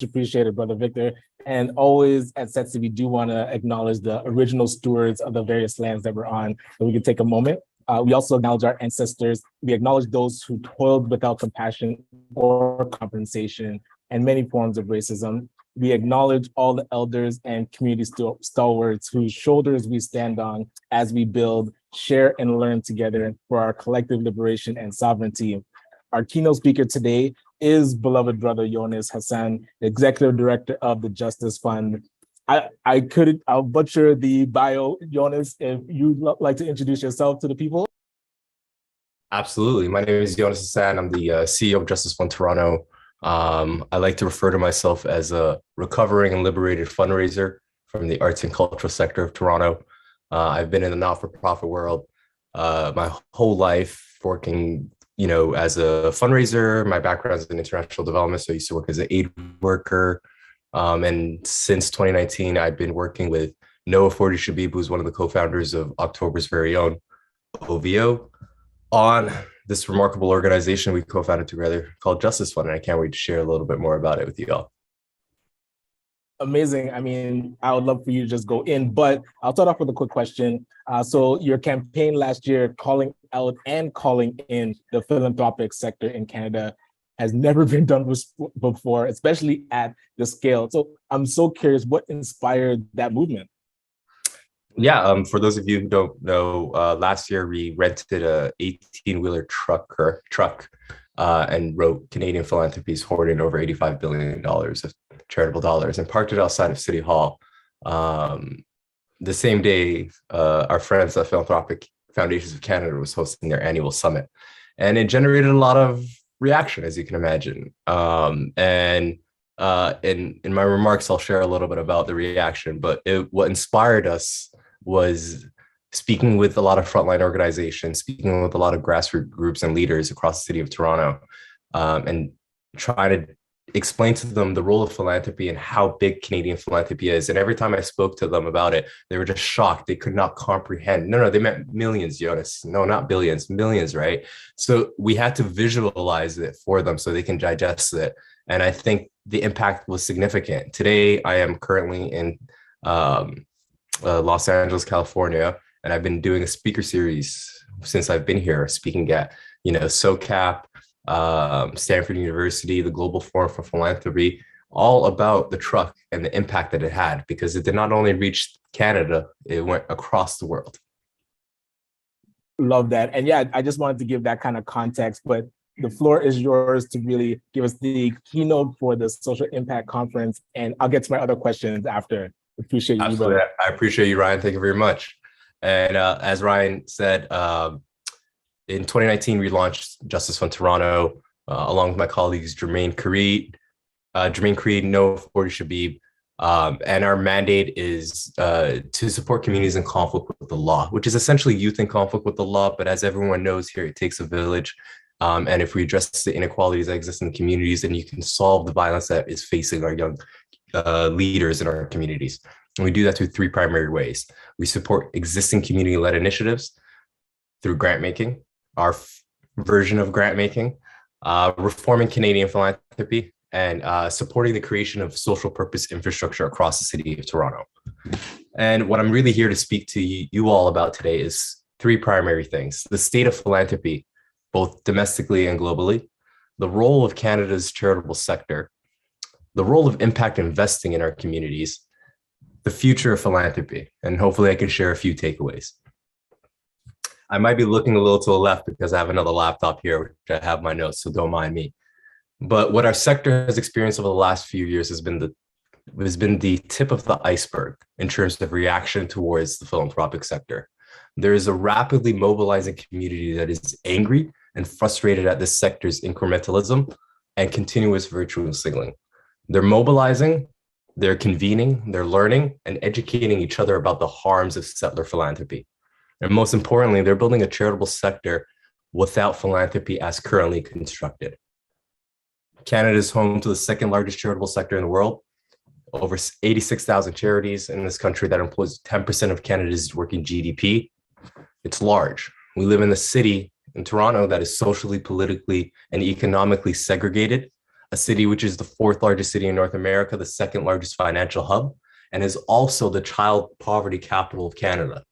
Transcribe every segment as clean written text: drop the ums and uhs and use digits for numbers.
appreciated, Brother Victor. And always at SETSI, we do want to acknowledge the original stewards of the various lands that we're on. So we can take a moment. We also acknowledge our ancestors. We acknowledge those who toiled without compassion or compensation and many forms of racism. We acknowledge all the elders and community stalwarts whose shoulders we stand on as we build, share, and learn together for our collective liberation and sovereignty. Our keynote speaker today is beloved brother Yonis Hassan, the executive director of the Justice Fund. I'll butcher the bio, Yonis, if you'd like to introduce yourself to the people. Absolutely. My name is Yonis Hassan. I'm the CEO of Justice Fund Toronto. I like to refer to myself as a recovering and liberated fundraiser from the arts and cultural sector of Toronto. I've been in the not-for-profit world my whole life, working as a fundraiser. My background is in international development, so I used to work as an aid worker. And since 2019, I've been working with Noah Forty Shabib, who's one of the co-founders of October's very own OVO, on this remarkable organization we co-founded together called Justice Fund. And I can't wait to share a little bit more about it with you all. Amazing. I mean, I would love for you to just go in, but I'll start off with a quick question. So your campaign last year calling out and calling in the philanthropic sector in Canada has never been done before, especially at the scale. So I'm so curious, what inspired that movement? Yeah, for those of you who don't know, last year we rented a 18-wheeler truck and wrote Canadian philanthropies hoarding over $85 billion of charitable dollars and parked it outside of City Hall. The same day, our friends at Philanthropic Foundations of Canada was hosting their annual summit. And it generated a lot of reaction, as you can imagine. In my remarks, I'll share a little bit about the reaction, but what inspired us was speaking with a lot of frontline organizations, speaking with a lot of grassroots groups and leaders across the city of Toronto, and trying to explain to them the role of philanthropy and how big Canadian philanthropy is. And every time I spoke to them about it, they were just shocked. They could not comprehend. No, they meant millions, Jonas. No, not billions, millions, right? So we had to visualize it for them so they can digest it. And I think the impact was significant. Today, I am currently in Los Angeles, California, and I've been doing a speaker series since I've been here, speaking at, SOCAP, Stanford University, the Global Forum for Philanthropy, all about the truck and the impact that it had, because it did not only reach Canada, it went across the world. Love that. And yeah, I just wanted to give that kind of context, but the floor is yours to really give us the keynote for the Social Impact Conference. And I'll get to my other questions after. Appreciate you. Absolutely. I appreciate you, Ryan. Thank you very much. And as Ryan said, in 2019, we launched Justice Fund Toronto, along with my colleagues, Jermaine Creed, Noah Forty Shabib. And our mandate is to support communities in conflict with the law, which is essentially youth in conflict with the law. But as everyone knows here, it takes a village. And if we address the inequalities that exist in the communities, then you can solve the violence that is facing our young leaders in our communities. And we do that through three primary ways. We support existing community-led initiatives through grant making, our version of grant making, reforming Canadian philanthropy, and supporting the creation of social purpose infrastructure across the city of Toronto. And what I'm really here to speak to you all about today is three primary things: the state of philanthropy, both domestically and globally, the role of Canada's charitable sector, the role of impact investing in our communities, the future of philanthropy, and hopefully I can share a few takeaways. I might be looking a little to the left because I have another laptop here, which I have my notes, so don't mind me. But what our sector has experienced over the last few years has been the tip of the iceberg in terms of reaction towards the philanthropic sector. There is a rapidly mobilizing community that is angry and frustrated at this sector's incrementalism and continuous virtue signaling. They're mobilizing, they're convening, they're learning and educating each other about the harms of settler philanthropy. And most importantly, they're building a charitable sector without philanthropy as currently constructed. Canada is home to the second largest charitable sector in the world, over 86,000 charities in this country that employs 10% of Canada's working GDP. It's large. We live in a city in Toronto that is socially, politically, and economically segregated, a city which is the fourth largest city in North America, the second largest financial hub, and is also the child poverty capital of Canada,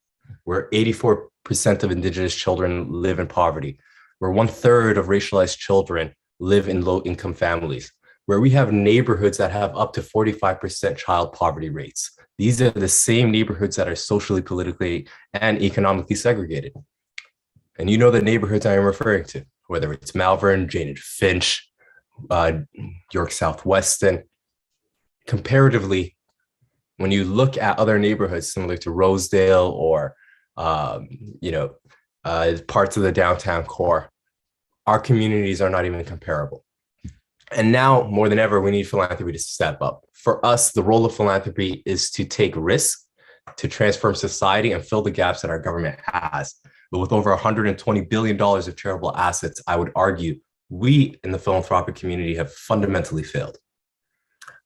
where 84% of Indigenous children live in poverty, where 1/3 of racialized children live in low-income families, where we have neighborhoods that have up to 45% child poverty rates. These are the same neighborhoods that are socially, politically, and economically segregated. And you know the neighborhoods I am referring to, whether it's Malvern, Jane and Finch, York Southwestern. Comparatively, when you look at other neighborhoods similar to Rosedale or parts of the downtown core, our communities are not even comparable. And now more than ever, we need philanthropy to step up. For us, the role of philanthropy is to take risk, to transform society and fill the gaps that our government has. But with over $120 billion of charitable assets, I would argue we in the philanthropic community have fundamentally failed.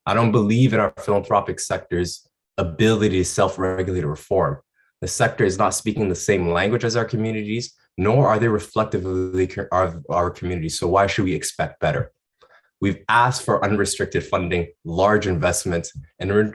I don't believe in our philanthropic sector's ability to self-regulate or reform. The sector is not speaking the same language as our communities, nor are they reflective of our communities. So why should we expect better? We've asked for unrestricted funding, large investments, and in